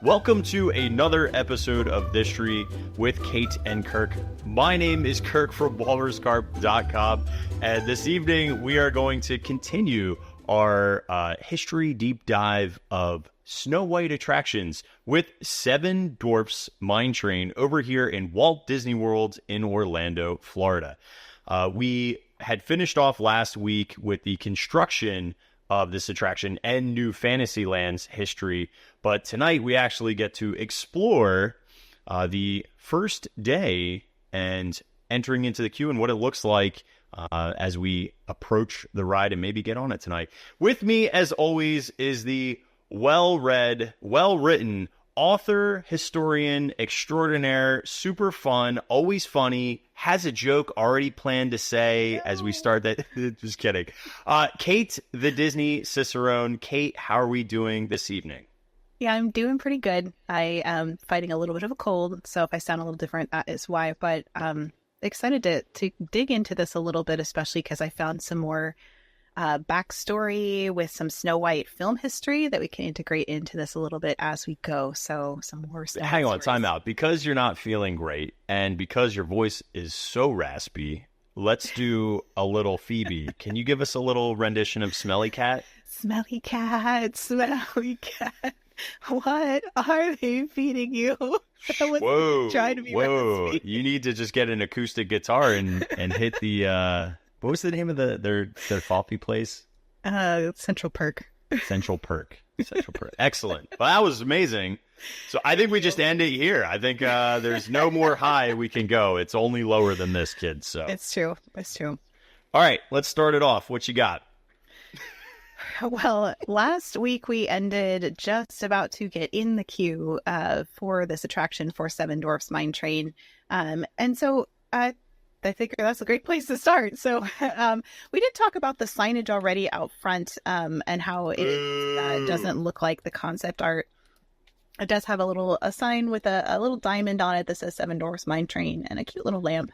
Welcome to another episode of Distory with Kate and Kirk. My name is Kirk from walruscarp.com, and this evening we are going to continue our history deep dive of Snow White attractions with Seven Dwarfs Mine Train over here in Walt Disney World in Orlando, Florida. We had finished off last week with the construction of this attraction and New Fantasyland's history, but tonight we actually get to explore the first day and entering into the queue and what it looks like as we approach the ride and maybe get on it tonight. With me, as always, is the well-read, well-written author, historian, extraordinaire, super fun, always funny, has a joke already planned to say as we start that. Just kidding. Kate, the Disney Cicerone. Kate, how are we doing this evening? Yeah, I'm doing pretty good. I am fighting a little bit of a cold, so if I sound a little different, that is why. But excited to dig into this a little bit, especially because I found some more backstory with some Snow White film history that we can integrate into this a little bit as we go. So some more Snow Hang on, stories. time out. Because you're not feeling great and because your voice is so raspy, let's do a little Phoebe. Can you give us a little rendition of Smelly Cat? Smelly cat, smelly cat. What are they feeding you? Whoa, trying to be whoa. raspy. You need to just get an acoustic guitar and hit the... What was the name of their coffee place? Central Perk. Central Perk. Central Perk. Excellent. Well, that was amazing. So I think we just end it here. I think there's no more high we can go. It's only lower than this, kid. So It's true. It's true. all right, let's start it off. What you got? Well, last week we ended just about to get in the queue for this attraction for Seven Dwarfs Mine Train. And so I think that's a great place to start. So we did talk about the signage already out front and how it doesn't look like the concept art. It does have a sign with a little diamond on it that says Seven Dwarfs Mine Train and a cute little lamp.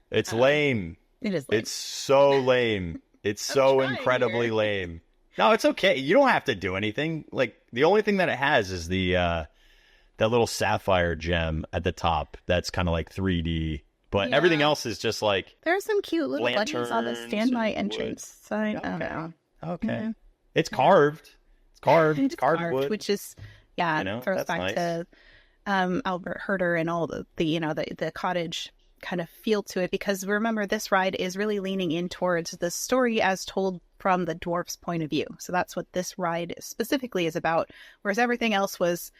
It's lame. It is lame. It's so lame. It's so incredibly lame. No, it's okay. You don't have to do anything. Like, the only thing that it has is that little sapphire gem at the top that's kind of like 3D. But everything else is just like... There's some cute little bunnies on the standby entrance sign. Okay. I don't know. Okay. Yeah. It's carved. It's carved. It's carved carved, wood. which is, throws back to Albert Herder and all the cottage kind of feel to it. Because remember, this ride is really leaning in towards the story as told from the dwarf's point of view. So that's what this ride specifically is about. Whereas everything else was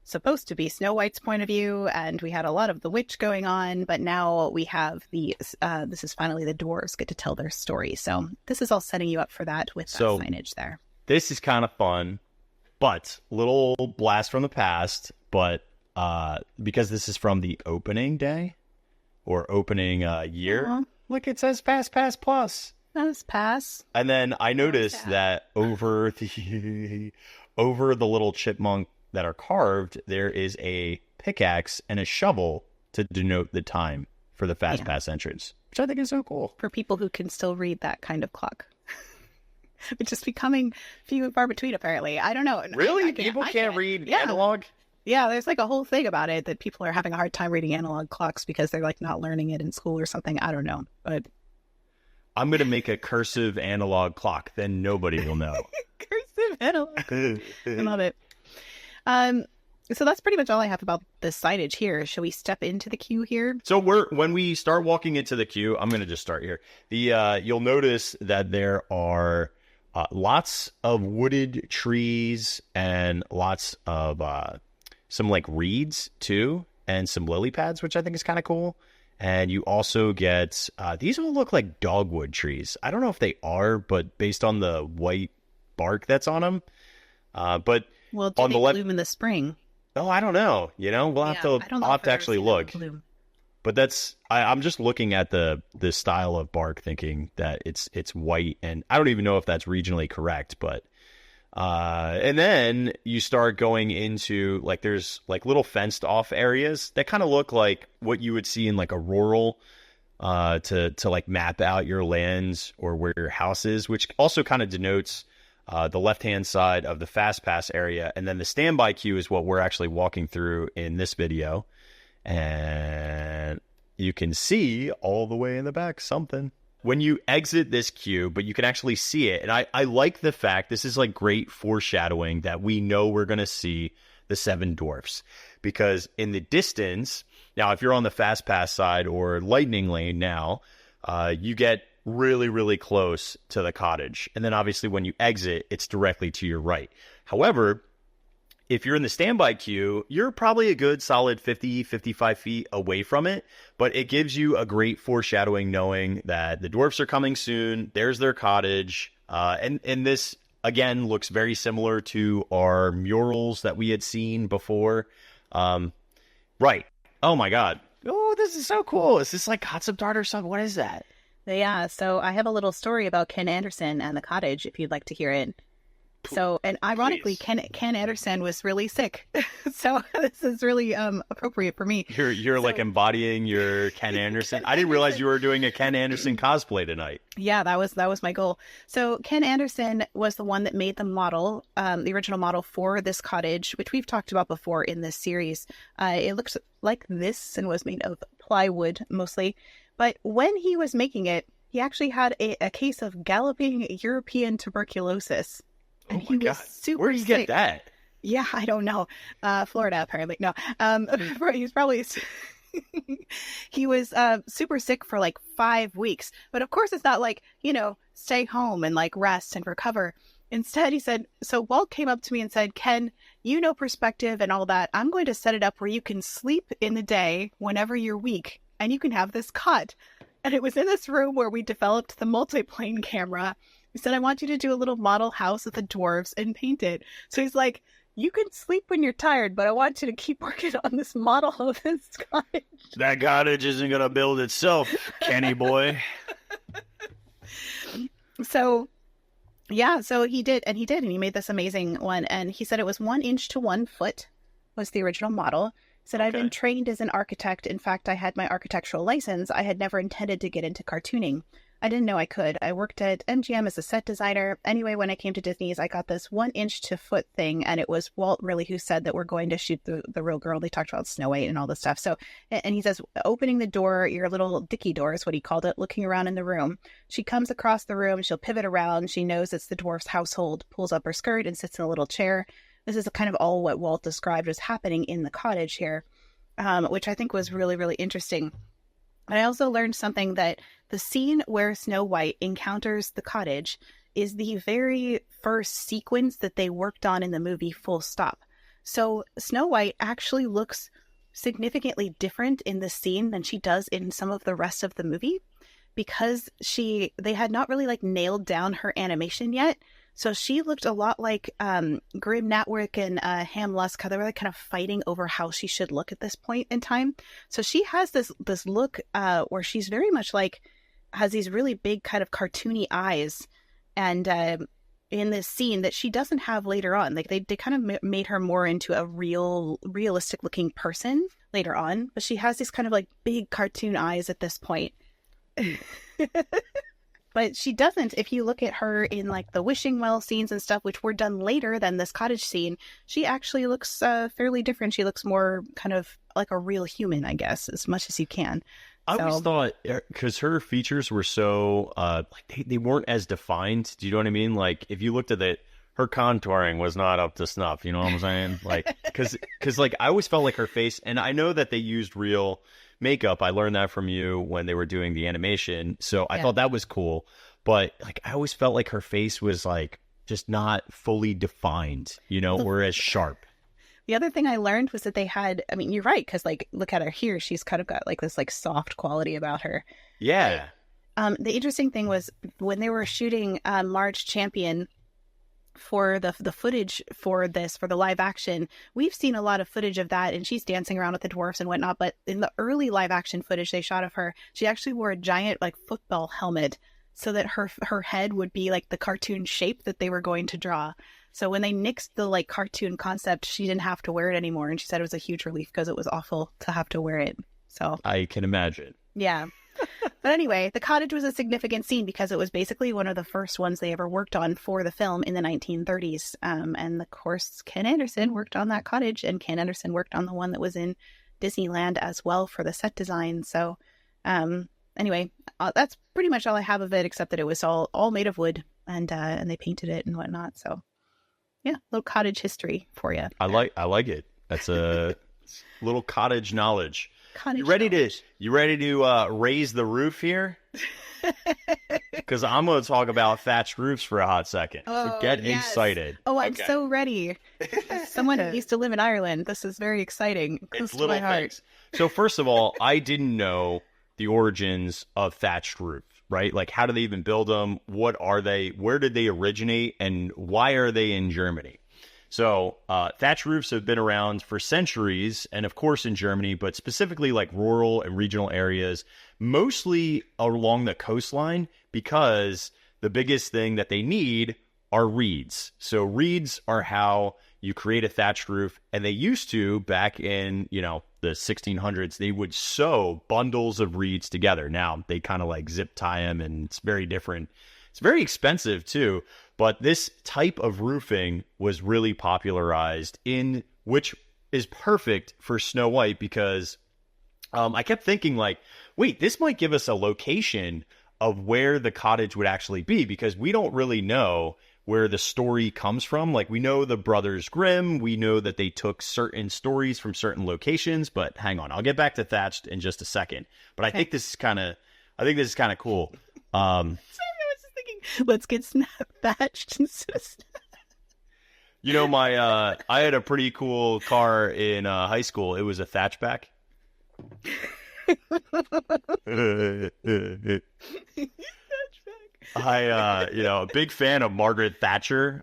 supposed to be Snow White's point of view, and we had a lot of the witch going on, but now we have this is finally the dwarves get to tell their story. So this is all setting you up for that with that signage there. This is kind of fun, but little blast from the past, but because this is from the opening day or opening year, look, it says Pass Plus. That's pass. And then I noticed that over the little chipmunk that are carved, there is a pickaxe and a shovel to denote the time for the Fast Pass entrance, which I think is so cool. For people who can still read that kind of clock. It's just becoming few and far between, apparently. I don't know. Really? People can't read analog? Yeah, there's like a whole thing about it that people are having a hard time reading analog clocks because they're like not learning it in school or something. I don't know. But I'm going to make a cursive analog clock. Then nobody will know. Cursive analog. I love it. So that's pretty much all I have about the signage here. Shall we step into the queue here? So when we start walking into the queue, I'm going to just start here. You'll notice that there are lots of wooded trees and lots of some like reeds too, and some lily pads, which I think is kind of cool. And you also get these all look like dogwood trees. I don't know if they are, but based on the white bark that's on them, but well, do on they the bloom in the spring? Oh, I don't know. We'll have to. I'll have to actually look. But that's I'm just looking at the style of bark, thinking that it's white, and I don't even know if that's regionally correct. But and then you start going into like there's like little fenced off areas that kind of look like what you would see in like a rural to like map out your lands or where your house is, which also kind of denotes the left-hand side of the Fast Pass area. And then the standby queue is what we're actually walking through in this video. And you can see all the way in the back something. When you exit this queue, but you can actually see it. And I like the fact, this is like great foreshadowing that we know we're going to see the 7 dwarfs. Because in the distance, now if you're on the Fast Pass side or Lightning Lane now, you get really, really close to the cottage. And then obviously when you exit, it's directly to your right. However, if you're in the standby queue, you're probably a good solid 50, 55 feet away from it, but it gives you a great foreshadowing knowing that the dwarfs are coming soon. There's their cottage. And this, again, looks very similar to our murals that we had seen before. Right. Oh, my God. Oh, this is so cool. Is this like concept art or something? What is that? Yeah, so I have a little story about Ken Anderson and the cottage, if you'd like to hear it. So, and ironically, Ken Anderson was really sick. So this is really appropriate for me. You're like embodying your Ken Anderson. I didn't realize you were doing a Ken Anderson cosplay tonight. Yeah, that was my goal. So Ken Anderson was the one that made the model, the original model for this cottage, which we've talked about before in this series. It looks like this and was made of plywood mostly. But when he was making it, he actually had a case of galloping European tuberculosis. And oh my God. Where did you get that? Yeah, I don't know. Florida, apparently. No. He's probably... he was super sick for like 5 weeks. But of course, it's not like, stay home and like rest and recover. Instead, he said, so Walt came up to me and said, Ken, perspective and all that. I'm going to set it up where you can sleep in the day whenever you're weak. And you can have this cot. And it was in this room where we developed the multiplane camera. He said, I want you to do a little model house of the dwarves and paint it. So he's like, you can sleep when you're tired, but I want you to keep working on this model of this cottage. That cottage isn't going to build itself, Kenny boy. So, yeah, so he did, and he made this amazing one. And he said it was 1 inch to 1 foot was the original model. He said, I've been trained as an architect. In fact, I had my architectural license. I had never intended to get into cartooning. I didn't know I could. I worked at MGM as a set designer. Anyway, when I came to Disney's, I got this 1 inch to foot thing. And it was Walt really who said that we're going to shoot the real girl. They talked about Snow White and all this stuff. So, and he says, opening the door, your little dicky door is what he called it, looking around in the room. She comes across the room. She'll pivot around. She knows it's the dwarf's household, pulls up her skirt and sits in a little chair. This is kind of all what Walt described as happening in the cottage here, which I think was really, really interesting. I also learned something that the scene where Snow White encounters the cottage is the very first sequence that they worked on in the movie, full stop. So Snow White actually looks significantly different in this scene than she does in some of the rest of the movie because they had not really like nailed down her animation yet. So she looked a lot like Grim Natwick and Ham Lusk, how they were like kind of fighting over how she should look at this point in time. So she has this look where she's very much like, has these really big kind of cartoony eyes. And in this scene that she doesn't have later on, like they kind of made her more into a realistic looking person later on. But she has these kind of like big cartoon eyes at this point. But she doesn't, if you look at her in like the wishing well scenes and stuff, which were done later than this cottage scene, she actually looks fairly different. She looks more kind of like a real human, I guess, as much as you can. I always thought, because her features were so, like they weren't as defined. Do you know what I mean? Like if you looked at it, her contouring was not up to snuff. You know what I'm saying? Like, because like I always felt like her face, and I know that they used real makeup. I learned that from you when they were doing the animation. So I thought that was cool. But like I always felt like her face was like just not fully defined, or as sharp. The other thing I learned was that they had, I mean, you're right, because like look at her here. She's kind of got like this like soft quality about her. Yeah. The interesting thing was when they were shooting Marge Champion for the footage for the live action, we've seen a lot of footage of that, and she's dancing around with the dwarfs and whatnot. But in the early live action footage they shot of her, she actually wore a giant like football helmet so that her head would be like the cartoon shape that they were going to draw. So when they nixed the like cartoon concept, she didn't have to wear it anymore, and she said it was a huge relief because it was awful to have to wear it. So I can imagine. Yeah. But anyway, the cottage was a significant scene because it was basically one of the first ones they ever worked on for the film in the 1930s. And of course, Ken Anderson worked on that cottage, and Ken Anderson worked on the one that was in Disneyland as well for the set design. So anyway, that's pretty much all I have of it, except that it was all made of wood, and they painted it and whatnot. So yeah, little cottage history for you. I like it. That's a little cottage knowledge. Cottage you ready knowledge. to raise the roof here? Because I'm going to talk about thatched roofs for a hot second. So get excited. Oh, I'm so ready. Someone who used to live in Ireland. This is very exciting. It's little things. So first of all, I didn't know the origins of thatched roofs, right? Like, how do they even build them? What are they? Where did they originate? And why are they in Germany? So thatched roofs have been around for centuries, and of course in Germany, but specifically like rural and regional areas, mostly along the coastline, because the biggest thing that they need are reeds. So reeds are how you create a thatched roof, and they used to, back in, the 1600s, they would sew bundles of reeds together. Now they kind of like zip tie them, and it's very different. It's very expensive too. But this type of roofing was really popularized, which is perfect for Snow White, because I kept thinking like, wait, this might give us a location of where the cottage would actually be, because we don't really know where the story comes from. Like, we know the Brothers Grimm, we know that they took certain stories from certain locations, but hang on, I'll get back to Thatched in just a second. But I think this is kind of cool. Let's get thatched instead of I had a pretty cool car in high school. It was a thatchback. A big fan of Margaret Thatcher.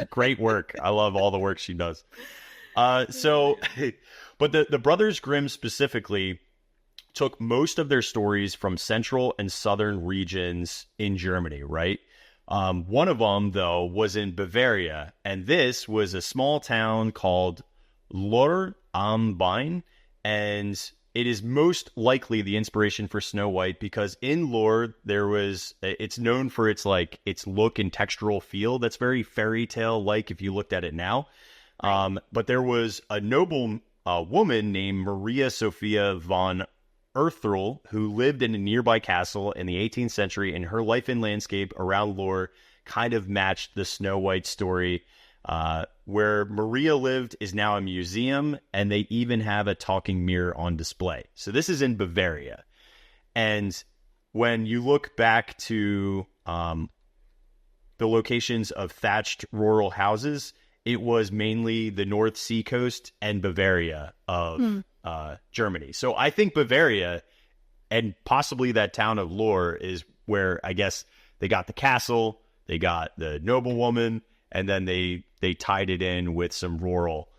Great work. I love all the work she does. But the Brothers Grimm specifically took most of their stories from central and southern regions in Germany, right? One of them, though, was in Bavaria, and this was a small town called Lohr am Main, and it is most likely the inspiration for Snow White, because in Lohr it's known for its look and textural feel that's very fairy tale like if you looked at it now. Right. But there was a noble woman named Maria Sophia von Earthrel, who lived in a nearby castle in the 18th century, and her life and landscape around Lohr kind of matched the Snow White story. Where Maria lived is now a museum, and they even have a talking mirror on display. So this is in Bavaria. And when you look back to the locations of thatched rural houses, it was mainly the North Sea coast and Bavaria of Germany. So I think Bavaria, and possibly that town of Lohr, is where I guess they got the castle, they got the noblewoman, and then they tied it in with some rural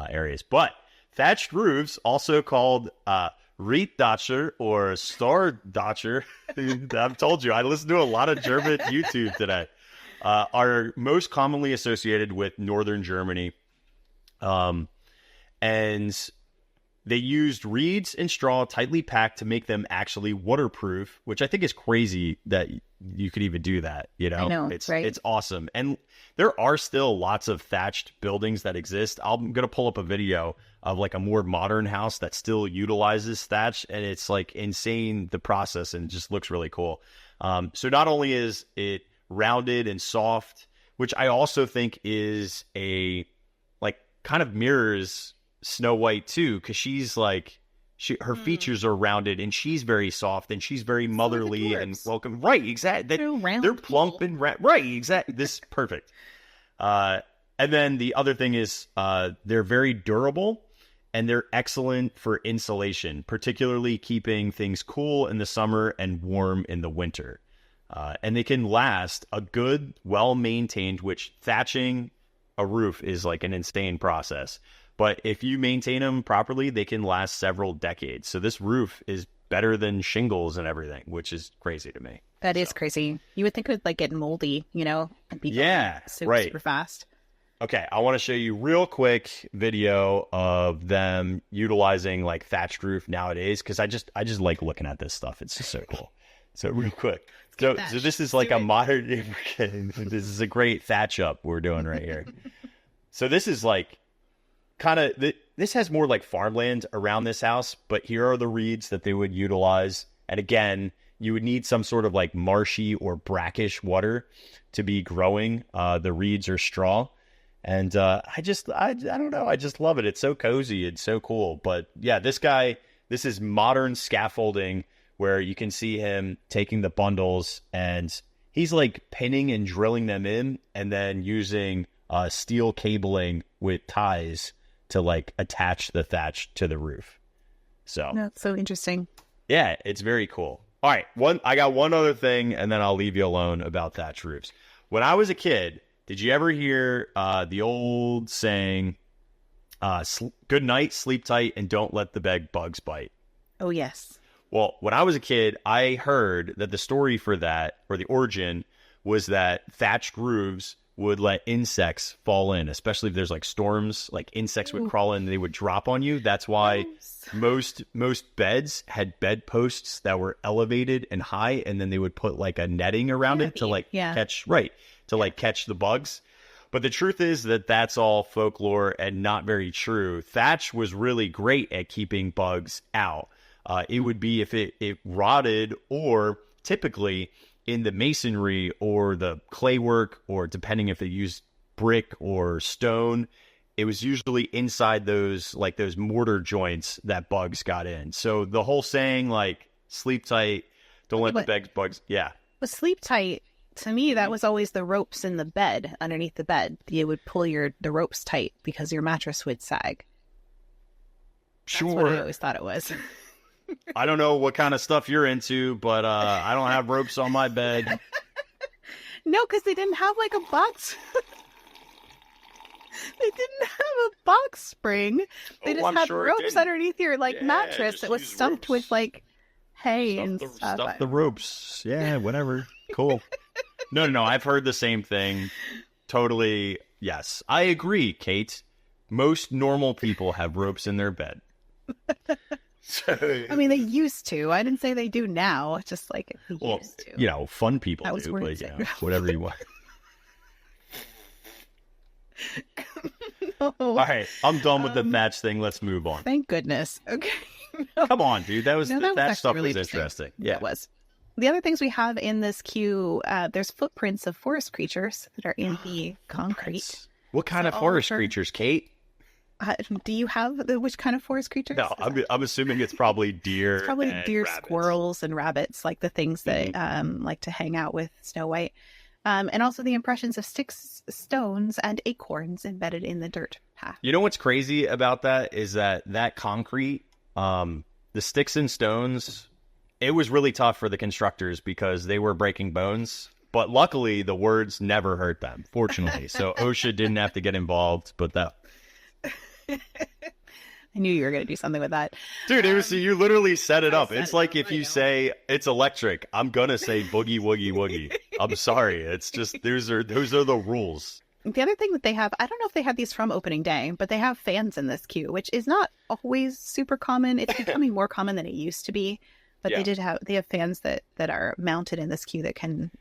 areas. But thatched roofs, also called Reetdacher or Stardacher, I've told you, I listened to a lot of German YouTube today, are most commonly associated with northern Germany. And they used reeds and straw tightly packed to make them actually waterproof, which I think is crazy that you could even do that. I know, right? It's awesome. And there are still lots of thatched buildings that exist. I'm going to pull up a video of like a more modern house that still utilizes thatch, and it's like insane, the process, and it just looks really cool. So not only is it rounded and soft, which I also think is kind of mirrors Snow White too, because she's like, her features are rounded, and she's very soft, and she's very motherly and welcome. Right, exactly. They're plump and right, exactly. This is perfect. And then the other thing is, they're very durable, and they're excellent for insulation, particularly keeping things cool in the summer and warm in the winter. And they can last a good, well-maintained, which thatching a roof is like an insane process. But if you maintain them properly, they can last several decades. So this roof is better than shingles and everything, which is crazy to me. That is crazy. You would think it would get moldy, and be super fast. Okay, I want to show you real quick video of them utilizing like thatched roof nowadays because I just like looking at this stuff. It's just so cool. So real quick. So this is like a modern. This is a great thatch up we're doing right here. So this is like kind of this has more like farmland around this house, but here are the reeds that they would utilize. And again, you would need some sort of like marshy or brackish water to be growing the reeds or straw. And I don't know. I just love it. It's so cozy. It's so cool. But yeah, this is modern scaffolding where you can see him taking the bundles and he's like pinning and drilling them in and then using steel cabling with ties to like attach the thatch to the roof. So that's so interesting. Yeah, it's very cool. All right. I got one other thing and then I'll leave you alone about thatch roofs. When I was a kid, did you ever hear the old saying, good night, sleep tight, and don't let the bed bugs bite? Oh, yes. Well, when I was a kid, I heard that the story for that, or the origin, was that thatched roofs would let insects fall in, especially if there's like storms, like insects would crawl in and they would drop on you. That's why most beds had bedposts that were elevated and high, and then they would put like a netting around it to like catch the bugs. But the truth is that that's all folklore and not very true. Thatch was really great at keeping bugs out. It would be if it rotted, or typically in the masonry or the clay work, or depending if they used brick or stone, it was usually inside those mortar joints that bugs got in. So the whole saying like sleep tight, don't let the bugs. Yeah. But sleep tight, to me, that was always the ropes in the bed, underneath the bed. You would pull the ropes tight because your mattress would sag. Sure. That's what I always thought it was. I don't know what kind of stuff you're into, but I don't have ropes on my bed. No, because they didn't have like a box. They didn't have a box spring. They just had ropes underneath your mattress that was stuffed with like hay and stuff. Stuff the ropes. Yeah, whatever. Cool. No. I've heard the same thing. Totally. Yes. I agree, Kate. Most normal people have ropes in their bed. I mean, they used to. I didn't say they do now. It's just like used to. Fun people do, but whatever you want. No. All right, I'm done with the thatch thing. Let's move on. Thank goodness. Okay. No. Come on, dude. That stuff really was interesting. Yeah, it was. The other things we have in this queue, there's footprints of forest creatures that are in the concrete. What kind of forest creatures, Kate? Do you have which kind of forest creatures? No, I'm assuming it's probably deer. It's probably deer, rabbits. Squirrels, and rabbits, like the things that like to hang out with Snow White. And also the impressions of sticks, stones, and acorns embedded in the dirt path. You know what's crazy about that is that concrete, the sticks and stones, it was really tough for the constructors because they were breaking bones. But luckily, the words never hurt them, fortunately. So OSHA didn't have to get involved, but that... I knew you were going to do something with that. Dude, you literally set it up. It's like if you say it's electric, I'm going to say boogie, woogie, woogie. I'm sorry. It's just, those are the rules. The other thing that they have, I don't know if they have these from opening day, but they have fans in this queue, which is not always super common. It's becoming more common than it used to be. But they have fans that are mounted in this queue that can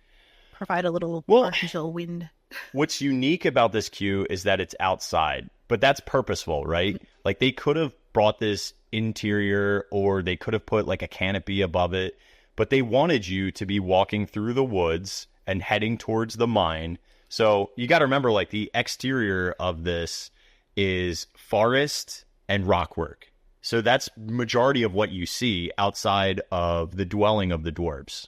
provide a little artificial wind. What's unique about this queue is that it's outside, but that's purposeful, right? Like they could have brought this interior, or they could have put like a canopy above it, but they wanted you to be walking through the woods and heading towards the mine. So you got to remember, like the exterior of this is forest and rockwork. So that's majority of what you see outside of the dwelling of the dwarves.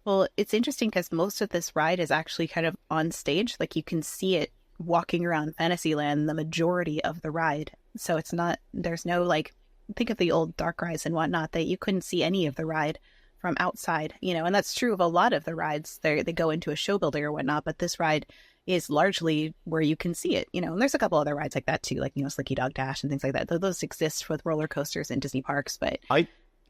Well, it's interesting because most of this ride is actually kind of on stage. Like you can see it walking around Fantasyland the majority of the ride. So it's not, there's no like, think of the old dark rides and whatnot, that you couldn't see any of the ride from outside, and that's true of a lot of the rides. They go into a show building or whatnot, but this ride is largely where you can see it, and there's a couple other rides like that too, like, Slinky Dog Dash and things like that. Those exist with roller coasters in Disney parks, but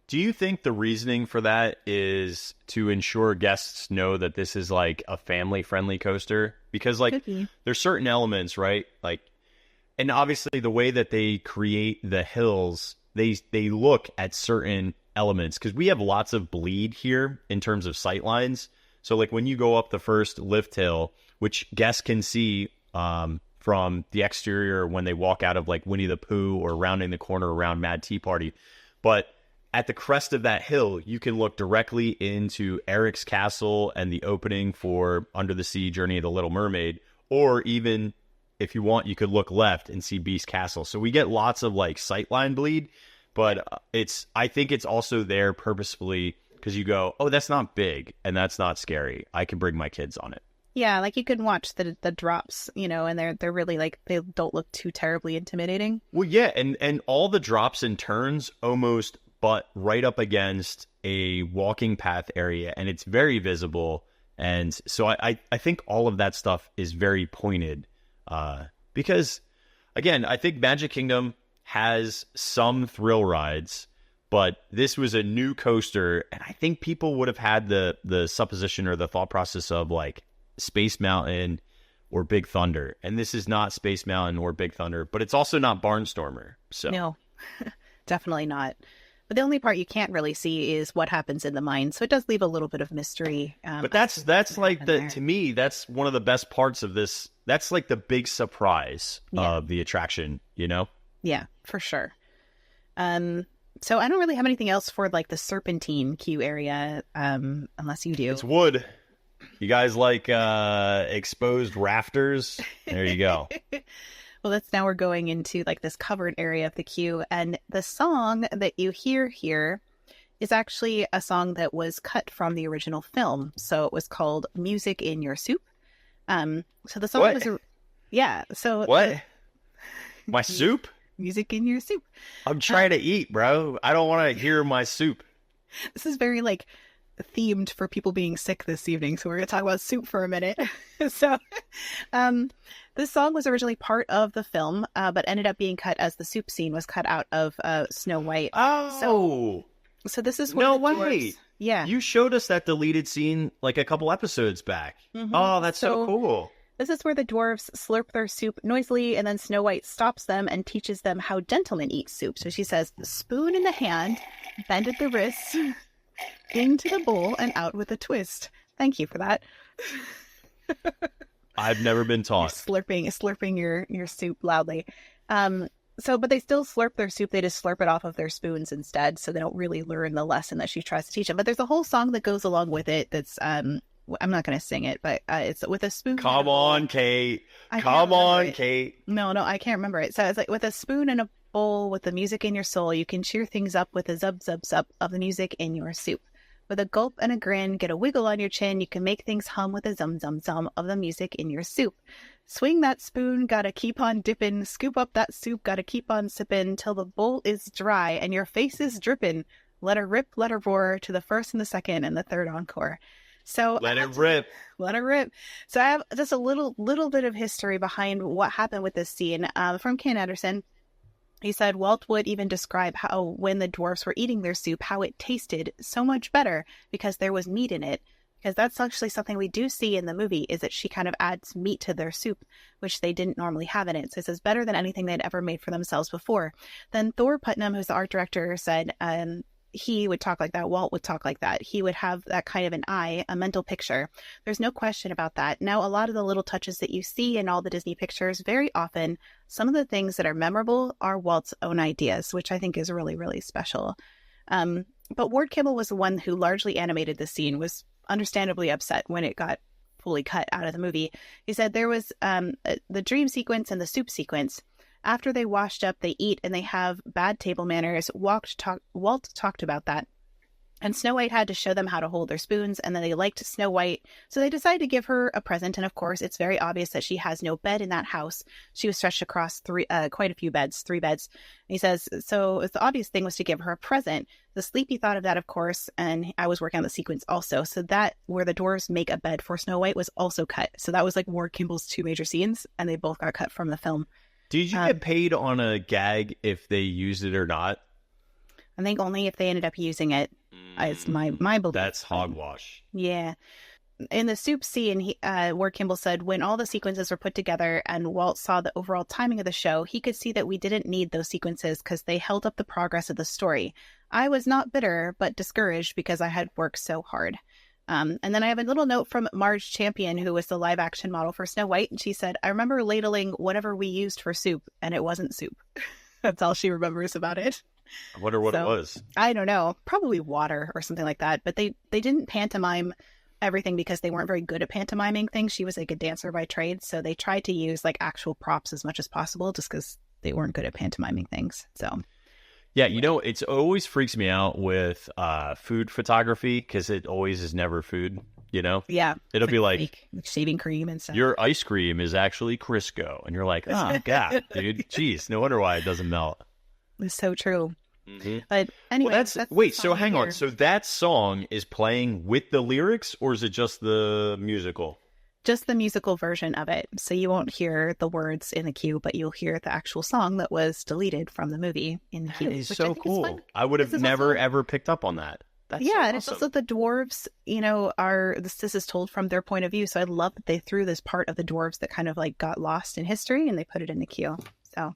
Do you think the reasoning for that is to ensure guests know that this is like a family-friendly coaster? Because like there's certain elements, right? Like, and obviously the way that they create the hills, they look at certain elements, because we have lots of bleed here in terms of sight lines. So like when you go up the first lift hill, which guests can see from the exterior when they walk out of like Winnie the Pooh or rounding the corner around Mad Tea Party, but at the crest of that hill, you can look directly into Eric's castle and the opening for Under the Sea Journey of the Little Mermaid. Or even, if you want, you could look left and see Beast Castle. So we get lots of like sightline bleed, but I think it's also there purposefully because you go, oh, that's not big and that's not scary. I can bring my kids on it. Yeah, like you can watch the drops, you know, and they're really like, they don't look too terribly intimidating. Well, yeah, and all the drops and turns almost but right up against a walking path area, and it's very visible. And so I think all of that stuff is very pointed because, again, I think Magic Kingdom has some thrill rides, but this was a new coaster, and I think people would have had the supposition or the thought process of like Space Mountain or Big Thunder, and this is not Space Mountain or Big Thunder, but it's also not Barnstormer. So no, definitely not. But the only part you can't really see is what happens in the mine. So it does leave a little bit of mystery. But that's like to me, that's one of the best parts of this. That's like the big surprise of the attraction, you know? Yeah, for sure. So I don't really have anything else for like the Serpentine queue area, unless you do. It's wood. You guys like exposed rafters? There you go. Well, now we're going into like this covered area of the queue, and the song that you hear here is actually a song that was cut from the original film. So it was called "Music in Your Soup." So the song was, So what? My soup? Music in your soup. I'm trying to eat, bro. I don't want to hear my soup. This is very like themed for people being sick this evening, so we're going to talk about soup for a minute. So this song was originally part of the film, but ended up being cut as the soup scene was cut out of Snow White. Oh, so this is no way. Yeah, you showed us that deleted scene like a couple episodes back. Oh, that's so cool. This is where the dwarves slurp their soup noisily, and then Snow White stops them and teaches them how gentlemen eat soup. So she says, spoon in the hand, bend at the wrist, into the bowl, and out with a twist. Thank you for that. I've never been taught. You're slurping your soup loudly. But they still slurp their soup. They just slurp it off of their spoons instead, so they don't really learn the lesson that she tries to teach them. But there's a whole song that goes along with it that's I'm not going to sing it, but it's with a spoon. Come on, Kate. Come on, Kate. No, I can't remember it. So it's like, with a spoon and a bowl, with the music in your soul, you can cheer things up with a zub zub zub of the music in your soup. With a gulp and a grin, get a wiggle on your chin, you can make things hum with a zum zum zum of the music in your soup. Swing that spoon, gotta keep on dipping. Scoop up that soup, gotta keep on sipping till the bowl is dry and your face is dripping. Let her rip, let her roar to the first and the second and the third encore. So let it rip. So I have just a little bit of history behind what happened with this scene from Ken Anderson. He said Walt would even describe how when the dwarfs were eating their soup, how it tasted so much better because there was meat in it. Because that's actually something we do see in the movie, is that she kind of adds meat to their soup, which they didn't normally have in it. So it says better than anything they'd ever made for themselves before. Then Thor Putnam, who's the art director, said he would talk like that. Walt would talk like that. He would have that kind of an eye, a mental picture. There's no question about that. Now, a lot of the little touches that you see in all the Disney pictures, very often, some of the things that are memorable are Walt's own ideas, which I think is really, really special. But Ward Kimball was the one who largely animated the scene, was understandably upset when it got fully cut out of the movie. He said there was the dream sequence and the soup sequence. After they washed up, they eat, and they have bad table manners. Walt talked about that. And Snow White had to show them how to hold their spoons, and then they liked Snow White. So they decided to give her a present, and of course, it's very obvious that she has no bed in that house. She was stretched across quite a few beds, 3 beds. And he says, so the obvious thing was to give her a present. The Sleepy thought of that, of course, and I was working on the sequence also. So that, where the dwarves make a bed for Snow White, was also cut. So that was like Ward Kimball's 2 major scenes, and they both got cut from the film. Did you get paid on a gag if they used it or not? I think only if they ended up using it, is my belief. That's hogwash. Yeah. In the soup scene, where Kimball said, when all the sequences were put together and Walt saw the overall timing of the show, he could see that we didn't need those sequences because they held up the progress of the story. I was not bitter, but discouraged because I had worked so hard. And then I have a little note from Marge Champion, who was the live action model for Snow White. And she said, I remember ladling whatever we used for soup, and it wasn't soup. That's all she remembers about it. I wonder what it was. I don't know. Probably water or something like that. But they didn't pantomime everything because they weren't very good at pantomiming things. She was like a dancer by trade. So they tried to use like actual props as much as possible just because they weren't good at pantomiming things. So... Yeah, it always freaks me out with food photography because it always is never food, Yeah. It'll be like shaving cream and stuff. Your ice cream is actually Crisco. And you're like, oh, God, dude. Jeez, no wonder why it doesn't melt. It's so true. Mm-hmm. But anyway. Wait, so hang on. So that song is playing with the lyrics or is it just the musical? Just the musical version of it. So you won't hear the words in the queue, but you'll hear the actual song that was deleted from the movie in the queue. That is so cool. I would have never, ever picked up on that. That's so and it's also the dwarves, this is told from their point of view. So I love that they threw this part of the dwarves that kind of like got lost in history and they put it in the queue. So,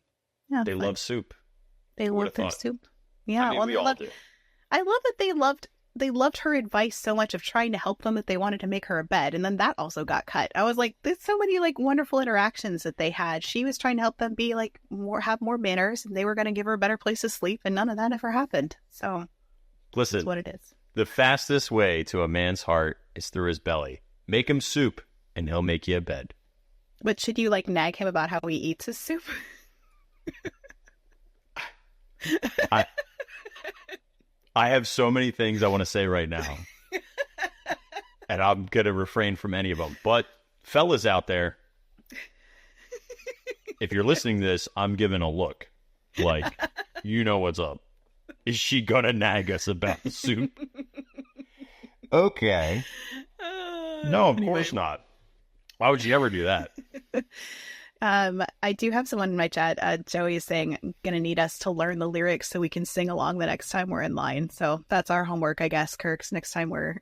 yeah. They love soup. They love their soup. Yeah. I mean, we all do. I love that they loved her advice so much of trying to help them that they wanted to make her a bed. And then that also got cut. I was like, there's so many like wonderful interactions that they had. She was trying to help them be like have more manners and they were going to give her a better place to sleep. And none of that ever happened. So listen, that's what it is. The fastest way to a man's heart is through his belly. Make him soup and he'll make you a bed. But should you like nag him about how he eats his soup? I have so many things I want to say right now, and I'm going to refrain from any of them. But fellas out there, if you're listening to this, I'm giving a look. Like, you know what's up. Is she going to nag us about the soup? Okay. No, of course not. Why would you ever do that? I do have someone in my chat. Joey is saying, I'm going to need us to learn the lyrics so we can sing along the next time we're in line. So that's our homework, I guess, Kirk's next time we're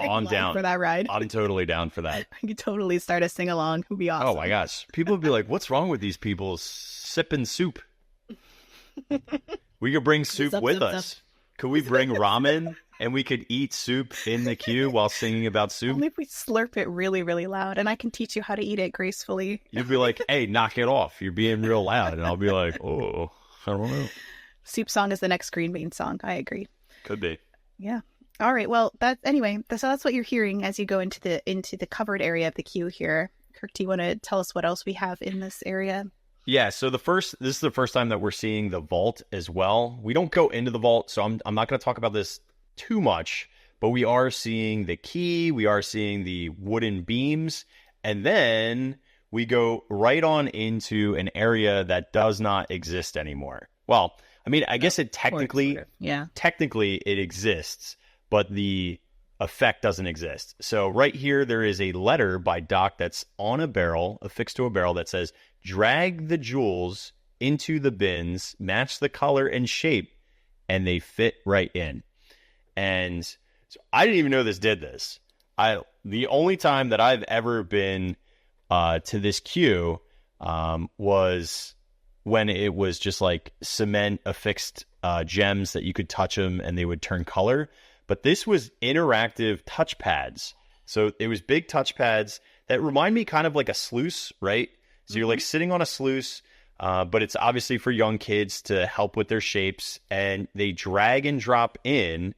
on down for that ride. I'm totally down for that. I could totally start a sing along. It would be awesome. Oh my gosh. People would be like, what's wrong with these people sipping soup? We could bring soup with us. Could we bring ramen and we could eat soup in the queue while singing about soup? Only if we slurp it really, really loud, and I can teach you how to eat it gracefully. You'd be like, hey, knock it off. You're being real loud. And I'll be like, oh, I don't know. Soup song is the next Green Bean song. I agree. Could be. Yeah. All right. Well, so that's what you're hearing as you go into the covered area of the queue here. Kirk, do you want to tell us what else we have in this area? Yeah, so this is the first time that we're seeing the vault as well. We don't go into the vault, so I'm not going to talk about this too much, but we are seeing the key, we are seeing the wooden beams, and then we go right on into an area that does not exist anymore. Well, I mean, I guess it technically it exists, but the effect doesn't exist. So right here, there is a letter by Doc that's on a barrel, affixed to a barrel that says, drag the jewels into the bins, match the color and shape, and they fit right in. And so I didn't even know this did this. The only time that I've ever been to this queue was when it was just like cement affixed gems that you could touch them and they would turn color. But this was interactive touchpads. So it was big touchpads that remind me kind of like a sluice, right? So you're like sitting on a sluice, but it's obviously for young kids to help with their shapes. And they drag and drop in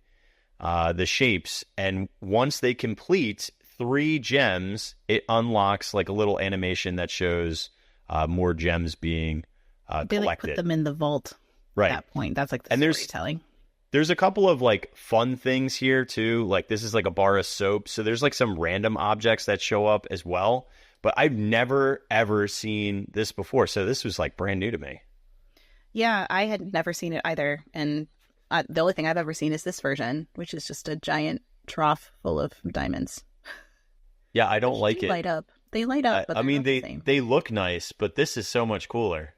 the shapes. And once they complete 3 gems, it unlocks like a little animation that shows more gems being collected. They like put them in the vault right. At that point. That's like the storytelling. There's a couple of like fun things here too. Like this is like a bar of soap. So there's like some random objects that show up as well. But I've never, ever seen this before. So this was like brand new to me. Yeah, I had never seen it either. And the only thing I've ever seen is this version, which is just a giant trough full of diamonds. Yeah, I don't like it. They light up. But I mean, they look nice, but this is so much cooler.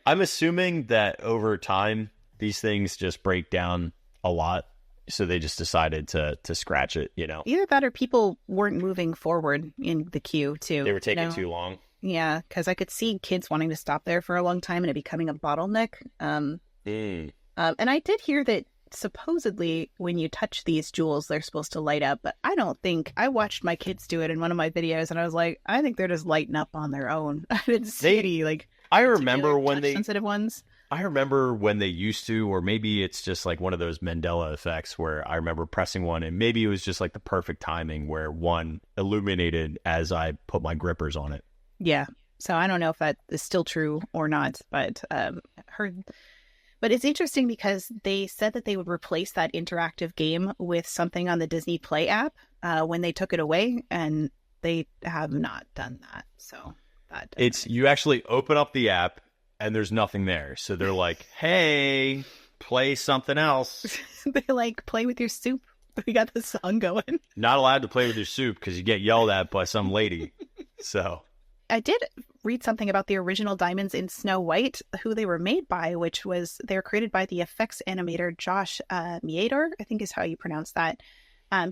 I'm assuming that over time, these things just break down a lot. So they just decided to scratch it, you know. Either that or people weren't moving forward in the queue, too. They were taking too long. Yeah, because I could see kids wanting to stop there for a long time and it becoming a bottleneck. And I did hear that supposedly when you touch these jewels, they're supposed to light up. But I don't think... I watched my kids do it in one of my videos and I was like, I think they're just lighting up on their own. I didn't see any, like... I remember when they... sensitive ones. I remember when they used to, or maybe it's just like one of those Mandela effects where I remember pressing one and maybe it was just like the perfect timing where one illuminated as I put my grippers on it. Yeah. So I don't know if that is still true or not, but but it's interesting because they said that they would replace that interactive game with something on the Disney Play app when they took it away, and they have not done that. So that you actually open up the app and there's nothing there. So they're like, hey, play something else. They like, play with your soup. We got the song going. Not allowed to play with your soup because you get yelled at by some lady. So I did read something about the original diamonds in Snow White, who they were made by, which was they were created by the effects animator Josh Meador, I think is how you pronounce that.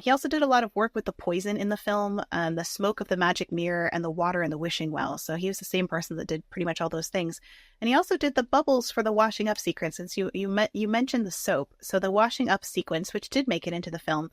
He also did a lot of work with the poison in the film, the smoke of the magic mirror, and the water in the wishing well. So he was the same person that did pretty much all those things. And he also did the bubbles for the washing up sequence. Since you mentioned the soap, so the washing up sequence, which did make it into the film,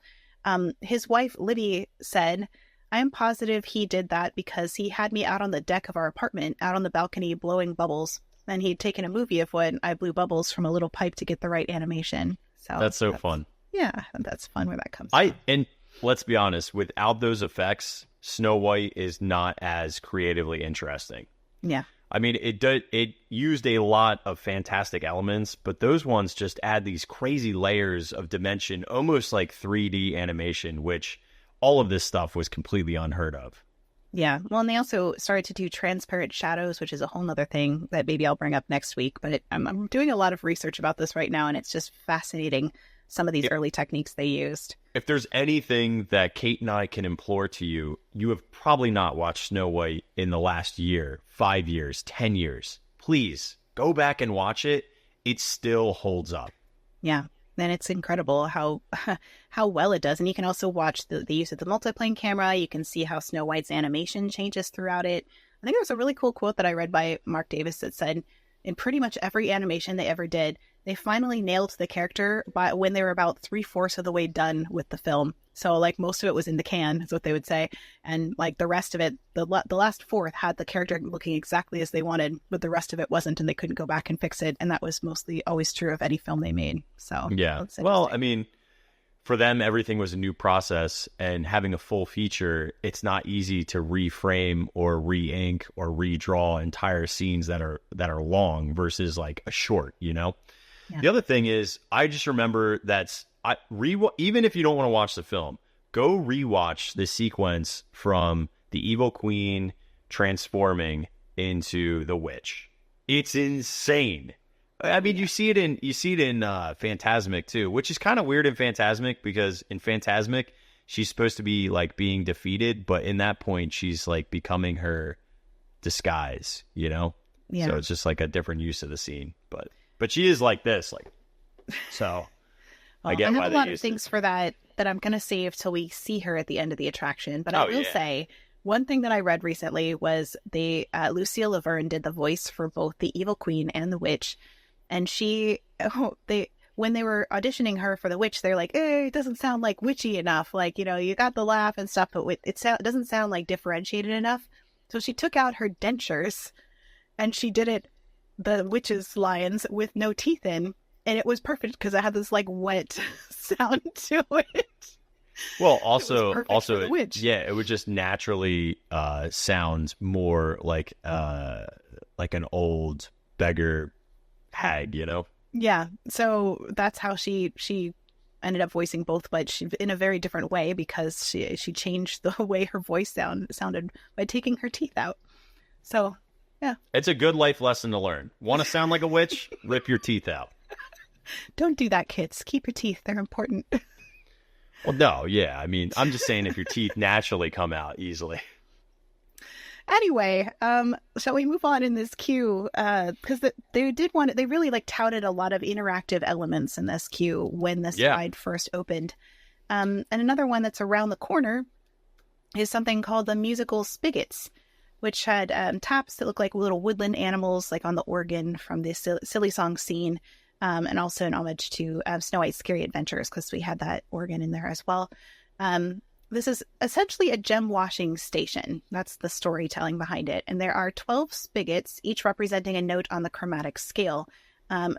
his wife Libby said, "I am positive he did that because he had me out on the deck of our apartment, out on the balcony, blowing bubbles. And he'd taken a movie of when I blew bubbles from a little pipe to get the right animation." So that's fun. Yeah, that's fun where that comes from. And let's be honest, without those effects, Snow White is not as creatively interesting. Yeah. I mean, it used a lot of fantastic elements, but those ones just add these crazy layers of dimension, almost like 3D animation, which all of this stuff was completely unheard of. Yeah. Well, and they also started to do transparent shadows, which is a whole nother thing that maybe I'll bring up next week. But I'm doing a lot of research about this right now, and it's just fascinating, some of these early techniques they used. If there's anything that Kate and I can implore to you, you have probably not watched Snow White in the last year, 5 years, 10 years. Please go back and watch it. It still holds up. Yeah. And it's incredible how well it does. And you can also watch the use of the multiplane camera. You can see how Snow White's animation changes throughout it. I think there was a really cool quote that I read by Mark Davis that said, in pretty much every animation they ever did, they finally nailed the character by when they were about 3/4 of the way done with the film. So like most of it was in the can, is what they would say. And like the rest of it, the last fourth had the character looking exactly as they wanted, but the rest of it wasn't, and they couldn't go back and fix it. And that was mostly always true of any film they made. So yeah. Well, I mean, for them, everything was a new process, and having a full feature, it's not easy to reframe or re-ink or redraw entire scenes that are long versus like a short, you know? Yeah. The other thing is, I just remember even if you don't want to watch the film, go rewatch the sequence from the Evil Queen transforming into the witch. It's insane. I mean, you see it in Phantasmic too, which is kind of weird in Phantasmic because in Phantasmic she's supposed to be like being defeated, but in that point she's like becoming her disguise, you know? Yeah. So it's just like a different use of the scene, but she is like this, like so. Well, I have a lot of things for that I'm going to save till we see her at the end of the attraction. But I will say, one thing that I read recently was Lucille Laverne did the voice for both the Evil Queen and the Witch. And when they were auditioning her for the Witch, they're like, it doesn't sound like witchy enough. Like, you know, you got the laugh and stuff, but it doesn't sound like differentiated enough. So she took out her dentures and she did the witch's lines with no teeth in. And it was perfect because it had this like wet sound to it. Well, also, it would just naturally sound more like an old beggar hag, you know? Yeah. So that's how she ended up voicing both, but she in a very different way because she changed the way her voice sounded by taking her teeth out. So yeah, it's a good life lesson to learn. Want to sound like a witch? Rip your teeth out. Don't do that, kids. Keep your teeth. They're important. Well, no, yeah. I mean, I'm just saying if your teeth naturally come out easily. Anyway, shall we move on in this queue? Because they really like touted a lot of interactive elements in this queue when this ride first opened. And another one that's around the corner is something called the musical spigots, which had taps that look like little woodland animals, like on the organ from the silly song scene, and also an homage to Snow White's Scary Adventures, because we had that organ in there as well. This is essentially a gem washing station. That's the storytelling behind it. And there are 12 spigots, each representing a note on the chromatic scale.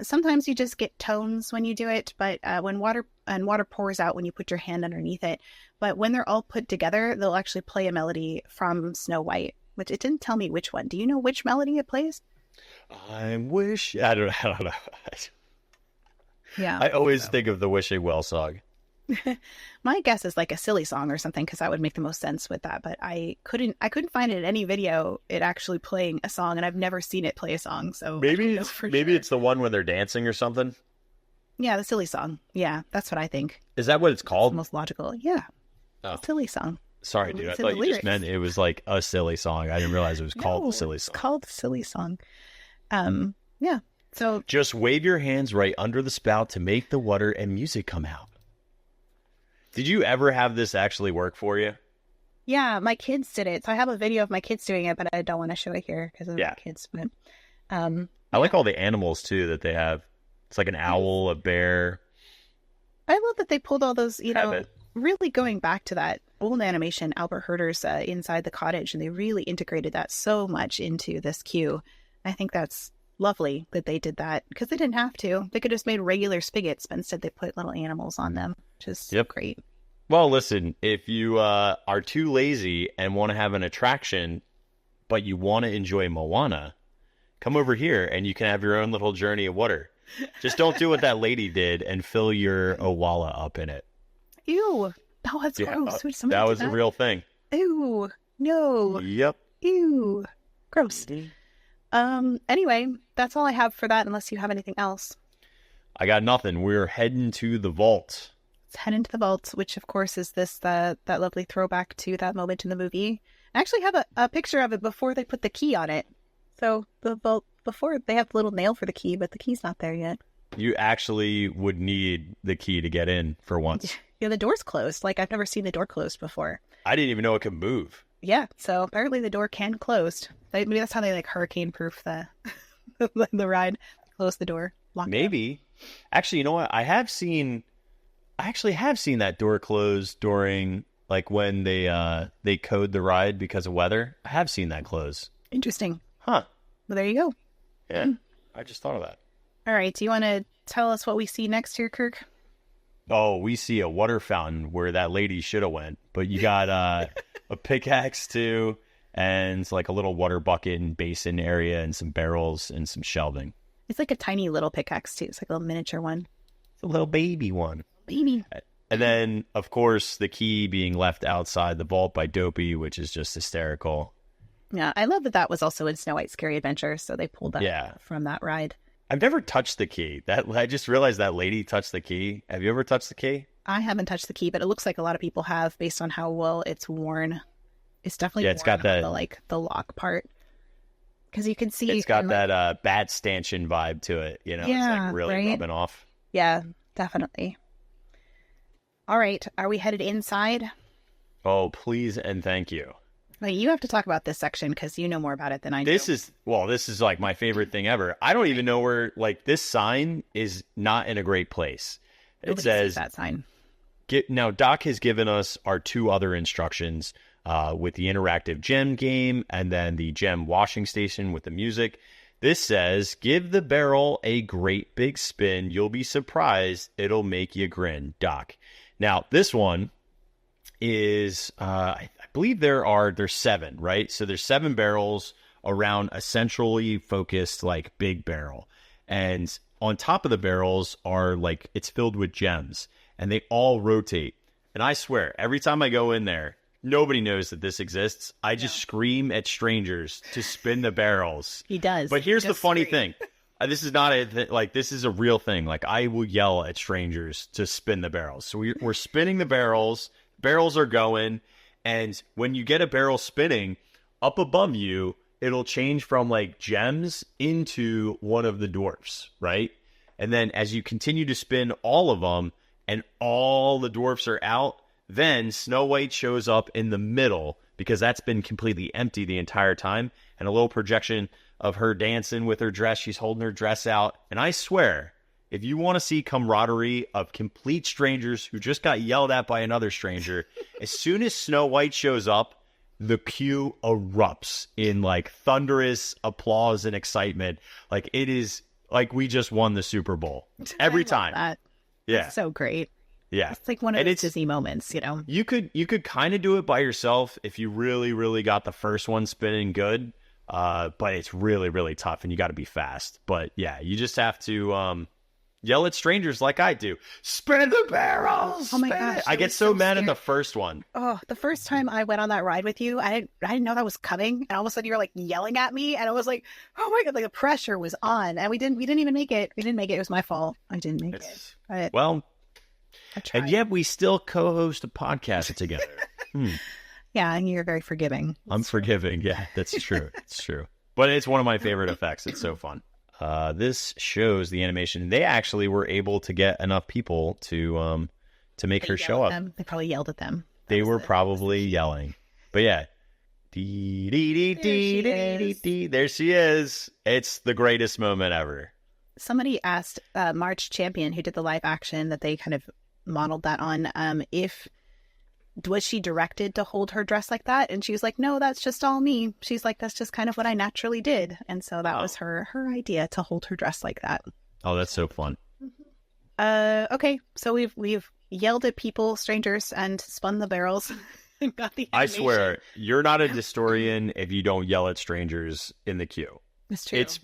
Sometimes you just get tones when you do it, but when water pours out when you put your hand underneath it. But when they're all put together, they'll actually play a melody from Snow White, which it didn't tell me which one. Do you know which melody it plays? I don't know. Yeah. I always think of the Wishing Well song. My guess is like a silly song or something, because that would make the most sense with that. But I couldn't find it in any video it actually playing a song, and I've never seen it play a song. So maybe it's the one when they're dancing or something. Yeah, the silly song. Yeah, that's what I think. Is that what it's called? It's the most logical. Yeah, silly song. Sorry, dude. I thought you just meant it was like a silly song. I didn't realize it was called the silly song. It's called the silly song. Yeah. So just wave your hands right under the spout to make the water and music come out. Did you ever have this actually work for you? Yeah, my kids did it. So I have a video of my kids doing it, but I don't want to show it here because of my kids. But I like all the animals too that they have. It's like an owl, a bear. I love that they pulled all those, really going back to that old animation, Albert Herder's Inside the Cottage, and they really integrated that so much into this queue. I think that's lovely that they did that, because they didn't have to. They could have just made regular spigots, but instead they put little animals on them, which is great. Well, listen, if you are too lazy and want to have an attraction, but you want to enjoy Moana, come over here and you can have your own little journey of water. Just don't do what that lady did and fill your Owala up in it. Ew. Oh, that's gross. That was a real thing. Ew. No. Yep. Ew. Gross. Anyway, that's all I have for that, unless you have anything else. I got nothing. We're heading to the vault. Let's head into the vault, which of course is that lovely throwback to that moment in the movie. I actually have a picture of it before they put the key on it. So the vault, before they have the little nail for the key, but the key's not there yet. You actually would need the key to get in for once. Yeah, the door's closed. Like, I've never seen the door closed before. I didn't even know it could move. Yeah, so apparently the door can close. Maybe that's how they like hurricane-proof the ride. Close the door. Lock Maybe. It actually, you know what? I actually have seen that door close during like when they code the ride because of weather. I have seen that close. Interesting. Huh. Well, there you go. Yeah, I just thought of that. All right. Do you want to tell us what we see next here, Kirk? Oh, we see a water fountain where that lady should have went, but you got a pickaxe too, and like a little water bucket and basin area and some barrels and some shelving. It's like a tiny little pickaxe too. It's like a little miniature one. It's a little baby one. Baby. And then, of course, the key being left outside the vault by Dopey, which is just hysterical. Yeah, I love that was also in Snow White's Scary Adventures, so they pulled that from that ride. I've never touched the key. I just realized that lady touched the key. Have you ever touched the key? I haven't touched the key, but it looks like a lot of people have based on how well it's worn. It's definitely it's got that the lock part, because you can see it's got that bat stanchion vibe to it. You know, it's like really rubbing off. Yeah, definitely. All right, are we headed inside? Oh, please and thank you. Wait, you have to talk about this section because you know more about it than I do. This is like my favorite thing ever. I don't even know where, like, this sign is not in a great place. Nobody says that sign. Now, Doc has given us our two other instructions with the interactive gem game and then the gem washing station with the music. This says, give the barrel a great big spin. You'll be surprised. It'll make you grin, Doc. Now, this one is, I believe there's 7, right? So there's 7 barrels around a centrally focused, like, big barrel. And on top of the barrels are, like, it's filled with gems. And they all rotate. And I swear, every time I go in there, nobody knows that this exists. I just scream at strangers to spin the barrels. He does. But here's the funny thing. This is not this is a real thing. Like, I will yell at strangers to spin the barrels. So we're spinning the barrels. Barrels are going. And when you get a barrel spinning, up above you, it'll change from like gems into one of the dwarfs, right? And then as you continue to spin all of them and all the dwarfs are out, then Snow White shows up in the middle because that's been completely empty the entire time. And a little projection of her dancing with her dress. She's holding her dress out. And I swear, if you want to see camaraderie of complete strangers who just got yelled at by another stranger, as soon as Snow White shows up, the queue erupts in like thunderous applause and excitement. Like it is like we just won the Super Bowl every time. That. Yeah. That's so great. Yeah. It's like one of those Disney moments, you know. You could kind of do it by yourself if you really, really got the first one spinning good. But it's really, really tough and you got to be fast. But yeah, you just have to yell at strangers like I do. Spin the barrels! Oh my gosh. I get so mad at the first one. Oh, the first time I went on that ride with you, I didn't know that was coming. And all of a sudden you were like yelling at me. And I was like, oh my God, like the pressure was on. And we didn't even make it. We didn't make it. It was my fault. I didn't make it. But well, and yet we still co-host a podcast together. Yeah, and you're very forgiving. I'm forgiving. Yeah, that's true. It's true. But it's one of my favorite effects. It's so fun. This shows the animation. They actually were able to get enough people to make her show up. They probably yelled at them. They were probably yelling. But yeah. Dee, dee, dee, dee, dee, dee, dee. There she is. It's the greatest moment ever. Somebody asked March Champion, who did the live action that they kind of modeled that on, if was she directed to hold her dress like that? And she was like, no, that's just all me. She's like, that's just kind of what I naturally did. And so that was her idea to hold her dress like that. Oh, that's so fun. Okay, so we've yelled at people, strangers, and spun the barrels. And got the I animation. swear, you're not a Distorian if you don't yell at strangers in the queue. It's true. It's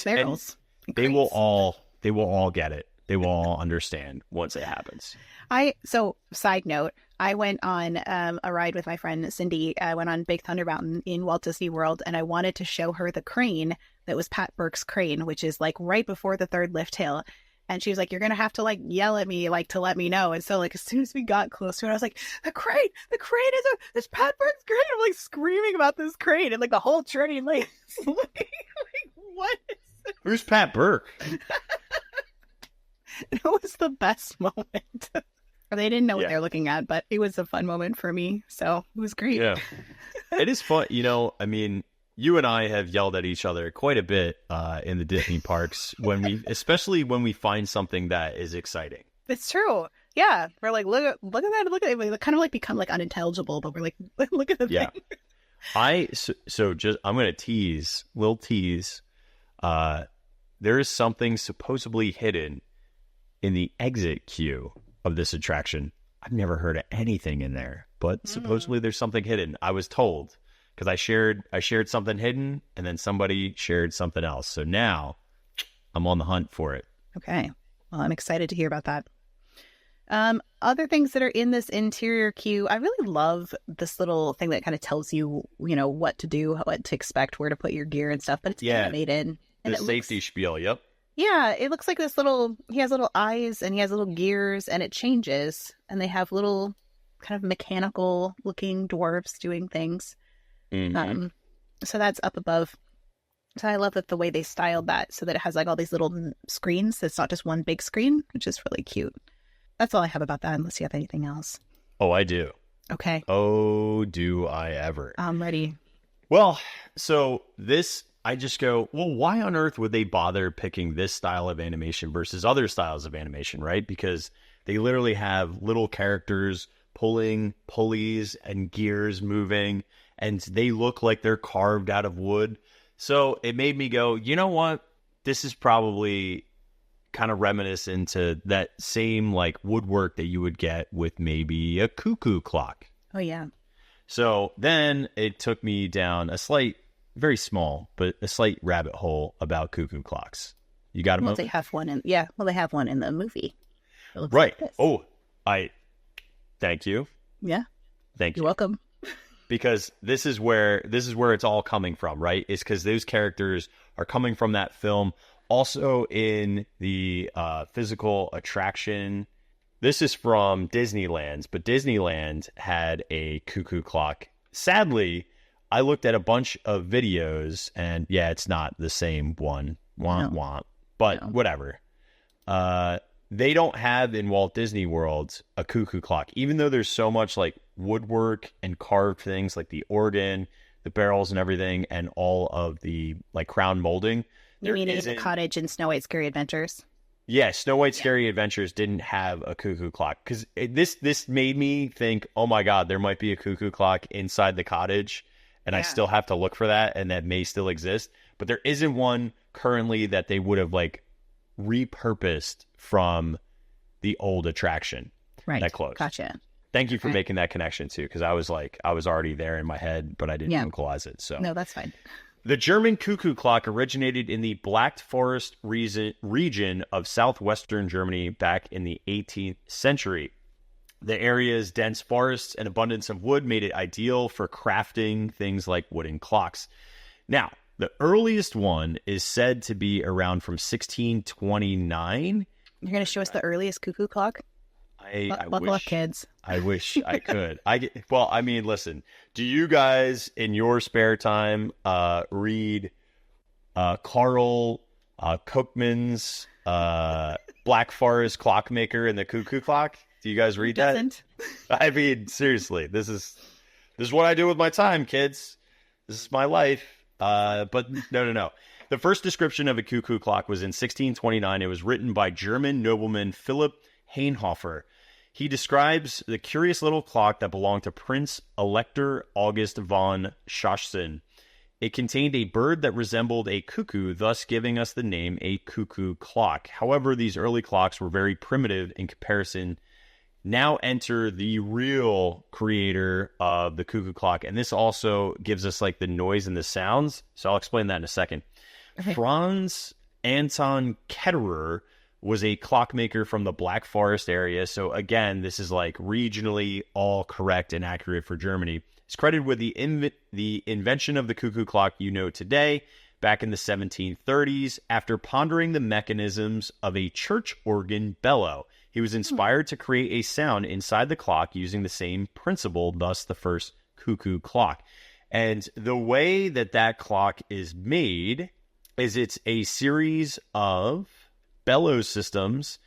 barrels. They will all get it. They will all understand once it happens. So side note, I went on a ride with my friend Cindy. I went on Big Thunder Mountain in Walt Disney World, and I wanted to show her the crane that was Pat Burke's crane, which is like right before the third lift hill. And she was like, you're going to have to like yell at me, like to let me know. And so like, as soon as we got close to it, I was like, the crane it's Pat Burke's crane. I'm like screaming about this crane. And like the whole train, like, like what is this? Who's Pat Burke? It was the best moment. They didn't know what they were looking at, but it was a fun moment for me. So it was great. Yeah. It is fun. You know, I mean, you and I have yelled at each other quite a bit in the Disney parks especially when we find something that is exciting. It's true. Yeah. We're like, look at that. Look at it. We kind of like become like unintelligible, but we're like, look at the thing. So I'm going to little tease. There is something supposedly hidden in the exit queue of this attraction. I've never heard of anything in there, but supposedly there's something hidden. I was told because I shared something hidden and then somebody shared something else. So now I'm on the hunt for it. Okay. Well, I'm excited to hear about that. Other things that are in this interior queue, I really love this little thing that kind of tells you, you know, what to do, what to expect, where to put your gear and stuff, but it's animated. The safety spiel, yep. Yeah, it looks like he has little eyes and he has little gears and it changes. And they have little kind of mechanical looking dwarves doing things. Mm-hmm. So that's up above. So I love that the way they styled that so that it has like all these little screens. It's not just one big screen, which is really cute. That's all I have about that, unless you have anything else. Oh, I do. Okay. Oh, do I ever. I'm ready. Well, so I just go, well, why on earth would they bother picking this style of animation versus other styles of animation, right? Because they literally have little characters pulling pulleys and gears moving, and they look like they're carved out of wood. So it made me go, you know what? This is probably kind of reminiscent to that same like woodwork that you would get with maybe a cuckoo clock. Oh, yeah. So then it took me down very small, but a slight rabbit hole about cuckoo clocks. You got a moment? They have one they have one in the movie. Right. Like thank you. Yeah. Thank you. You're welcome. Because this is where it's all coming from, right? It's because those characters are coming from that film. Also in the physical attraction, this is from Disneyland, but Disneyland had a cuckoo clock. Sadly, I looked at a bunch of videos, and yeah, it's not the same one. But whatever. They don't have in Walt Disney World a cuckoo clock, even though there's so much like woodwork and carved things like the organ, the barrels and everything, and all of the like crown molding. You mean in the cottage in Snow White Scary Adventures? Yeah, Snow White Scary Adventures didn't have a cuckoo clock, because this made me think, oh my God, there might be a cuckoo clock inside the cottage, and I still have to look for that, and that may still exist. But there isn't one currently that they would have like repurposed from the old attraction that closed. Gotcha. Thank you for making that connection too, because I was already there in my head, but I didn't vocalize it. So no, that's fine. The German cuckoo clock originated in the Black Forest region of southwestern Germany back in the 18th century. The area's dense forests and abundance of wood made it ideal for crafting things like wooden clocks. Now, the earliest one is said to be around from 1629. You're going to show us the earliest cuckoo clock? Buckle up, kids. I wish I could. Listen, do you guys in your spare time read Carl Cookman's Black Forest Clockmaker and the Cuckoo Clock? Do you guys read that? I mean, seriously, this is what I do with my time, kids. This is my life. But no. The first description of a cuckoo clock was in 1629. It was written by German nobleman Philip Hainhofer. He describes the curious little clock that belonged to Prince Elector August von Sachsen. It contained a bird that resembled a cuckoo, thus giving us the name a cuckoo clock. However, these early clocks were very primitive in comparison. Now enter the real creator of the cuckoo clock, and this also gives us like the noise and the sounds. So I'll explain that in a second. Okay. Franz Anton Ketterer was a clockmaker from the Black Forest area. So again, this is like regionally all correct and accurate for Germany. He's credited with the invention of the cuckoo clock you know today, back in the 1730s. After pondering the mechanisms of a church organ bellow, he was inspired to create a sound inside the clock using the same principle, thus the first cuckoo clock. And the way that clock is made is it's a series of bellows systems.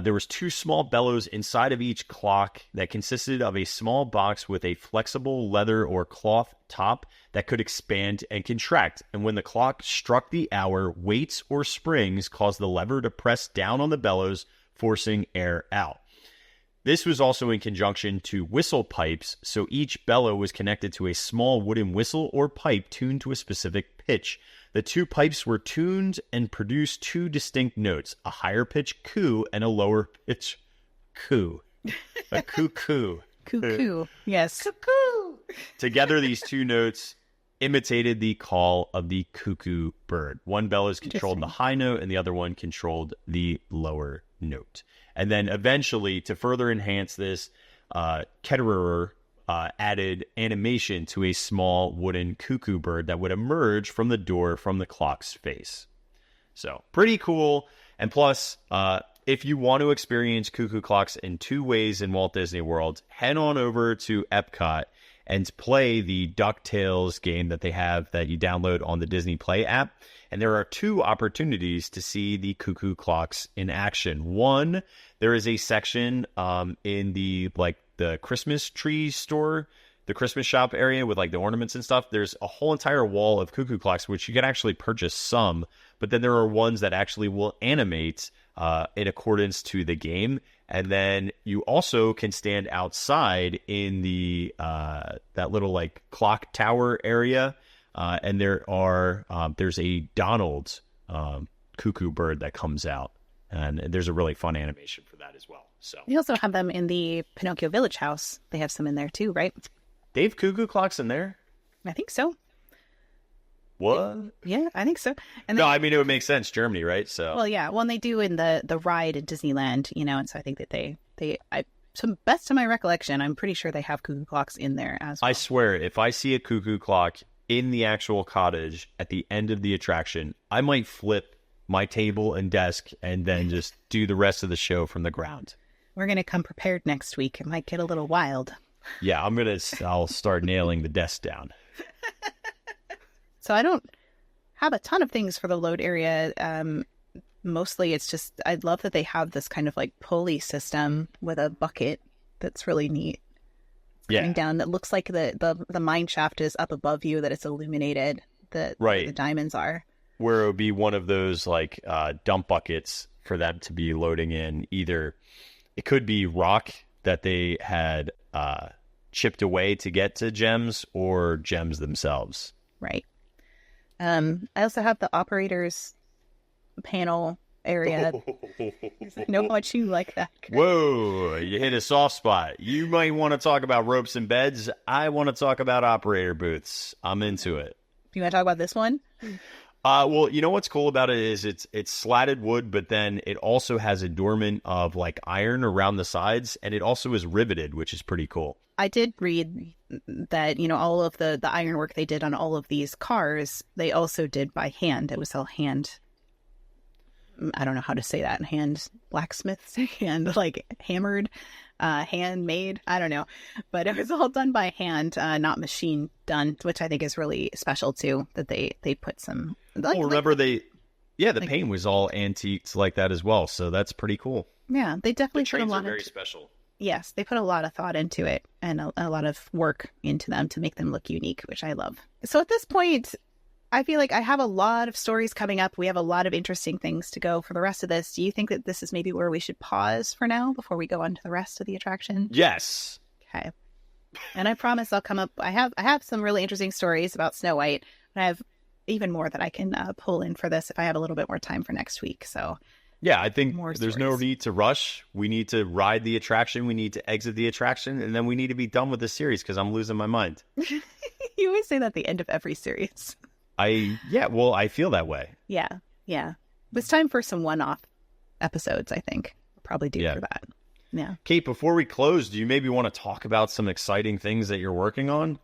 There was two small bellows inside of each clock that consisted of a small box with a flexible leather or cloth top that could expand and contract. And when the clock struck the hour, weights or springs caused the lever to press down on the bellows, forcing air out. This was also in conjunction to whistle pipes, so each bellow was connected to a small wooden whistle or pipe tuned to a specific pitch. The two pipes were tuned and produced two distinct notes, a higher pitch coo and a lower pitch coo. A cuckoo. Cuckoo, yes. Cuckoo! Together, these two notes imitated the call of the cuckoo bird. One bellows controlled the high note and the other one controlled the lower note. And then eventually, to further enhance this, Ketterer added animation to a small wooden cuckoo bird that would emerge from the door from the clock's face. So, pretty cool. And plus, if you want to experience cuckoo clocks in two ways in Walt Disney World, head on over to Epcot and play the DuckTales game that they have that you download on the Disney Play app. And there are two opportunities to see the cuckoo clocks in action. One, there is a section in the Christmas tree store, the Christmas shop area with like the ornaments and stuff. There's a whole entire wall of cuckoo clocks, which you can actually purchase some, but then there are ones that actually will animate in accordance to the game. And then you also can stand outside in the that little like clock tower area. And there's a Donald cuckoo bird that comes out, and there's a really fun animation for that as well. So they also have them in the Pinocchio Village house. They have some in there too, right? They have cuckoo clocks in there? I think so. What? Yeah, I think so. And no, I mean, it would make sense, Germany, right? So well, yeah. Well, and they do in the ride at Disneyland, and so I think that they to best of my recollection, I'm pretty sure they have cuckoo clocks in there as well. I swear, if I see a cuckoo clock in the actual cottage at the end of the attraction, I might flip my table and desk and then just do the rest of the show from the ground. We're going to come prepared next week. It might get a little wild. Yeah, I'll start nailing the desk down. So I don't have a ton of things for the load area. Mostly it's just, I love that they have this kind of like pulley system with a bucket that's really neat. Coming down, that looks like the mine shaft is up above you, that it's illuminated, where the diamonds are. Where it would be one of those like dump buckets for them to be loading in. Either it could be rock that they had chipped away to get to gems, or gems themselves. Right. I also have the operators panel area. I know how much you like that. Whoa, you hit a soft spot. You might want to talk about ropes and beds. I want to talk about operator booths. I'm into it. You want to talk about this one? Well, you know what's cool about it is it's slatted wood, but then it also has adornment of like iron around the sides, and it also is riveted, which is pretty cool. I did read that, all of the ironwork they did on all of these cars, they also did by hand. It was all hand. I don't know how to say that. Hand blacksmiths, hand like hammered, handmade. I don't know, but it was all done by hand, not machine done, which I think is really special too. That they put some. The paint was all antiques like that as well, so that's pretty cool. Yeah, they definitely put a lot. Very special. Yes, they put a lot of thought into it and a lot of work into them to make them look unique, which I love. So at this point, I feel like I have a lot of stories coming up. We have a lot of interesting things to go for the rest of this. Do you think that this is maybe where we should pause for now before we go on to the rest of the attraction? Yes. Okay. And I promise I'll come up. I have some really interesting stories about Snow White. And I have even more that I can pull in for this if I have a little bit more time for next week. So yeah, I think there's no need to rush. We need to ride the attraction. We need to exit the attraction. And then we need to be done with the series because I'm losing my mind. You always say that at the end of every series. I feel that way. Yeah. It's time for some one-off episodes, I think. We'll probably do for that. Yeah. Kate, before we close, do you maybe want to talk about some exciting things that you're working on?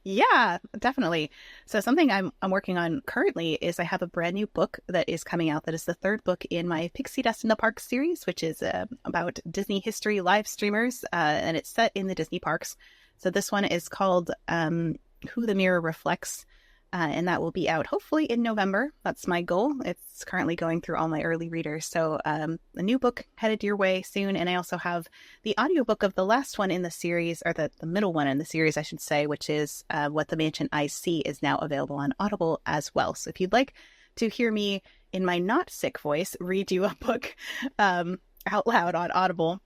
Yeah, definitely. So something I'm working on currently is I have a brand new book that is coming out that is the third book in my Pixie Dust in the Park series, which is about Disney history live streamers, and it's set in the Disney parks. So this one is called Who the Mirror Reflects, and that will be out hopefully in November. That's my goal. It's currently going through all my early readers. So a new book headed your way soon. And I also have the audiobook of the last one in the series, or the middle one in the series, I should say, which is What the Mansion Eyes See, is now available on Audible as well. So if you'd like to hear me in my not sick voice read you a book out loud on Audible,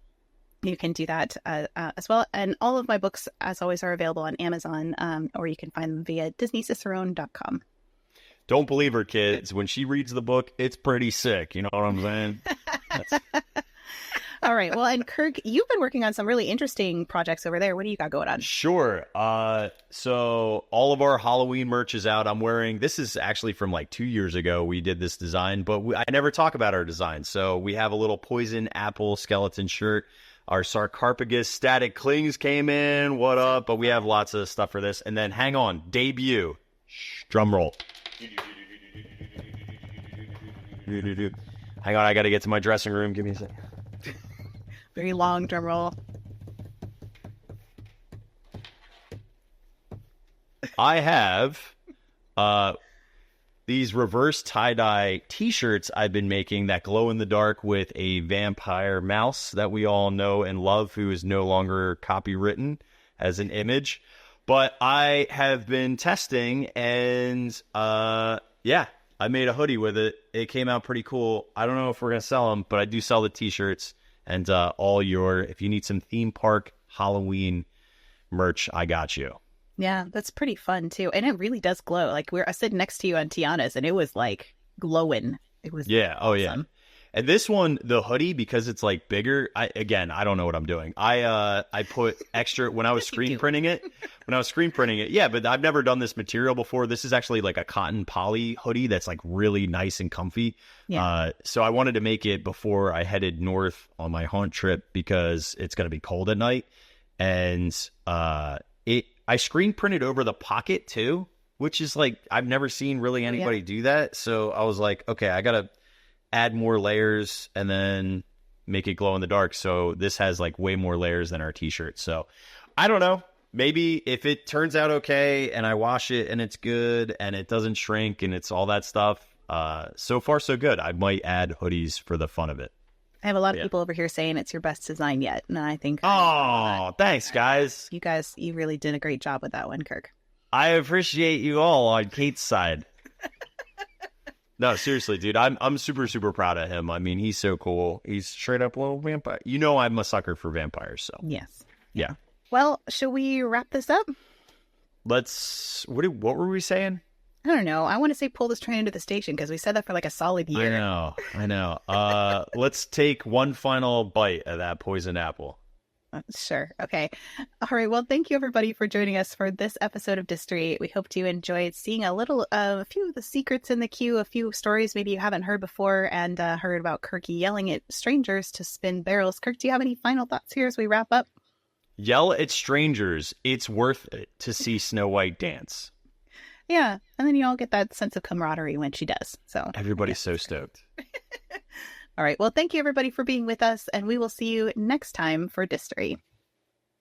you can do that as well. And all of my books, as always, are available on Amazon, or you can find them via disneycicerone.com. Don't believe her, kids. When she reads the book, it's pretty sick. You know what I'm saying? All right. Well, and Kirk, you've been working on some really interesting projects over there. What do you got going on? Sure. So all of our Halloween merch is out. I'm wearing, this is actually from like 2 years ago. We did this design, but I never talk about our design. So we have a little poison apple skeleton shirt. Our sarcophagus static clings came in. What up? But we have lots of stuff for this. And then hang on. Debut. Drum roll. Hang on. I got to get to my dressing room. Give me a second. Very long drum roll. I have these reverse tie-dye t-shirts I've been making that glow in the dark with a vampire mouse that we all know and love, who is no longer copywritten as an image. But I have been testing, and I made a hoodie with it. It came out pretty cool. I don't know if we're going to sell them, but I do sell the t-shirts. And if you need some theme park Halloween merch, I got you. Yeah, that's pretty fun too. And it really does glow. Like I sitting next to you on Tiana's and it was like glowing. It was awesome. And this one, the hoodie, because it's like bigger, I don't know what I'm doing. I put extra when I was screen printing it. Yeah, but I've never done this material before. This is actually like a cotton poly hoodie that's like really nice and comfy. Yeah. So I wanted to make it before I headed north on my haunt trip because it's going to be cold at night. And I screen printed over the pocket too, which is like, I've never seen really anybody do that. So I was like, okay, I got to add more layers and then make it glow in the dark. So this has like way more layers than our t-shirt. So I don't know. maybe if it turns out okay and I wash it and it's good and it doesn't shrink and it's all that stuff, so far so good. I might add hoodies for the fun of it. I have a lot of people over here saying it's your best design yet, and I think... Oh, thanks, guys. You really did a great job with that one, Kirk. I appreciate you all on Kate's side. No, seriously, dude, I'm super, super proud of him. I mean, he's so cool. He's straight up a little vampire. You know I'm a sucker for vampires, so. Yes. Yeah. Well, shall we wrap this up? Let's... What were we saying? I don't know. I want to say pull this train into the station because we said that for like a solid year. I know. Let's take one final bite of that poison apple. Sure. Okay. All right. Well, thank you everybody for joining us for this episode of Distory. We hope you enjoyed seeing a few of the secrets in the queue, a few stories maybe you haven't heard before, and heard about Kirk yelling at strangers to spin barrels. Kirk, do you have any final thoughts here as we wrap up? Yell at strangers. It's worth it to see Snow White dance. Yeah. And then you all get that sense of camaraderie when she does. So everybody's so stoked. All right. Well, thank you everybody for being with us, and we will see you next time for Distory.